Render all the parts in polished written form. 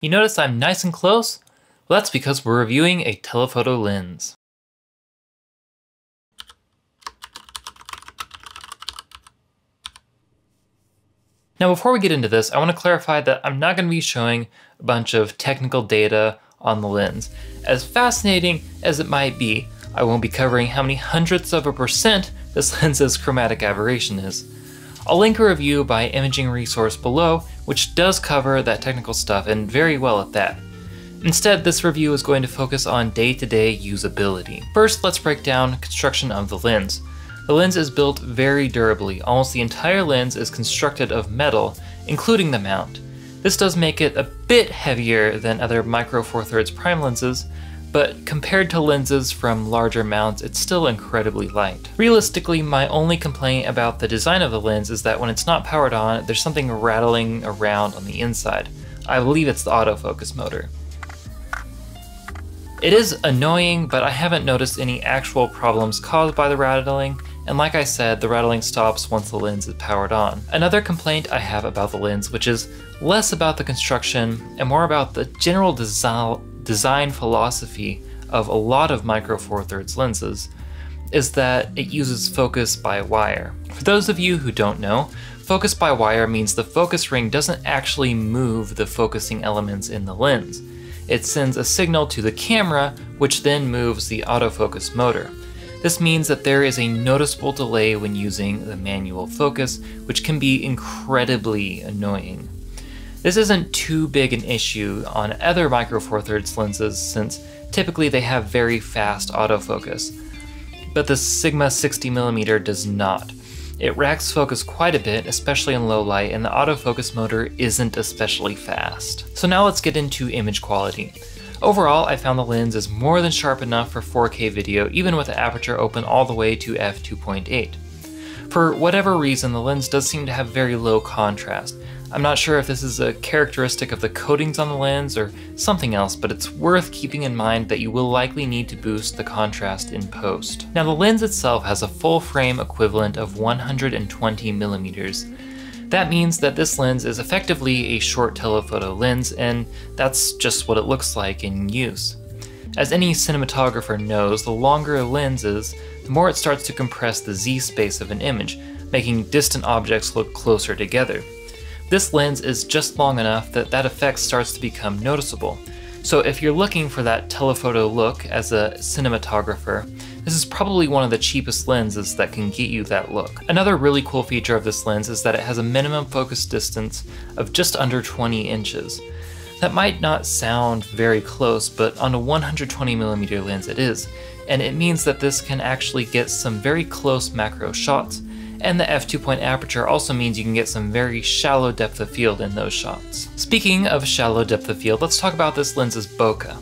You notice I'm nice and close? Well, that's because we're reviewing a telephoto lens. Now before we get into this, I want to clarify that I'm not going to be showing a bunch of technical data on the lens. As fascinating as it might be, I won't be covering how many hundredths of a percent this lens's chromatic aberration is. I'll link a review by imaging resource below, which does cover that technical stuff and very well at that. Instead, this review is going to focus on day-to-day usability. First, let's break down construction of the lens. The lens is built very durably. Almost the entire lens is constructed of metal, including the mount. This does make it a bit heavier than other micro four thirds prime lenses, but compared to lenses from larger mounts, it's still incredibly light. Realistically, my only complaint about the design of the lens is that when it's not powered on, there's something rattling around on the inside. I believe it's the autofocus motor. It is annoying, but I haven't noticed any actual problems caused by the rattling, and like I said, the rattling stops once the lens is powered on. Another complaint I have about the lens, which is less about the construction and more about the general design philosophy of a lot of micro four thirds lenses, is that it uses focus by wire. For those of you who don't know, focus by wire means the focus ring doesn't actually move the focusing elements in the lens. It sends a signal to the camera, which then moves the autofocus motor. This means that there is a noticeable delay when using the manual focus, which can be incredibly annoying. This isn't too big an issue on other micro four thirds lenses since typically they have very fast autofocus, but the Sigma 60mm does not. It racks focus quite a bit, especially in low light, and the autofocus motor isn't especially fast. So now let's get into image quality. Overall, I found the lens is more than sharp enough for 4K video, even with the aperture open all the way to f2.8. For whatever reason, the lens does seem to have very low contrast. I'm not sure if this is a characteristic of the coatings on the lens or something else, but it's worth keeping in mind that you will likely need to boost the contrast in post. Now the lens itself has a full frame equivalent of 120mm. That means that this lens is effectively a short telephoto lens, and that's just what it looks like in use. As any cinematographer knows, the longer a lens is, the more it starts to compress the Z-space of an image, making distant objects look closer together. This lens is just long enough that that effect starts to become noticeable. So if you're looking for that telephoto look as a cinematographer, this is probably one of the cheapest lenses that can get you that look. Another really cool feature of this lens is that it has a minimum focus distance of just under 20 inches. That might not sound very close, but on a 120mm lens it is, and it means that this can actually get some very close macro shots, and the f2.8 aperture also means you can get some very shallow depth of field in those shots. Speaking of shallow depth of field, let's talk about this lens's bokeh.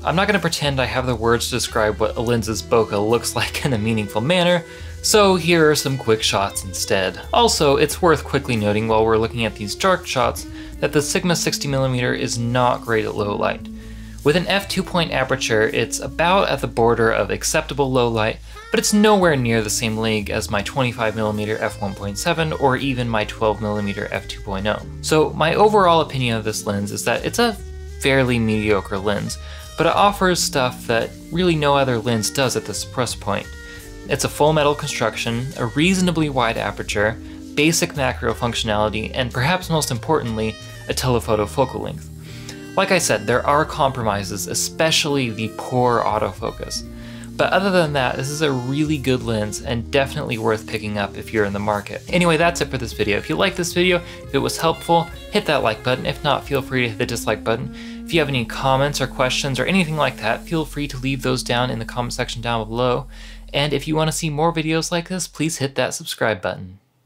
I'm not going to pretend I have the words to describe what a lens's bokeh looks like in a meaningful manner, so here are some quick shots instead. Also, it's worth quickly noting while we're looking at these dark shots that the Sigma 60mm is not great at low light. With an f2.8 aperture, it's about at the border of acceptable low light, but it's nowhere near the same league as my 25mm f1.7 or even my 12mm f2.0. So my overall opinion of this lens is that it's a fairly mediocre lens, but it offers stuff that really no other lens does at this price point. It's a full metal construction, a reasonably wide aperture, basic macro functionality, and perhaps most importantly, a telephoto focal length. Like I said, there are compromises, especially the poor autofocus. But other than that, this is a really good lens and definitely worth picking up if you're in the market. Anyway, that's it for this video. If you like this video, if it was helpful, hit that like button. If not, feel free to hit the dislike button. If you have any comments or questions or anything like that, feel free to leave those down in the comment section down below. And if you want to see more videos like this, please hit that subscribe button.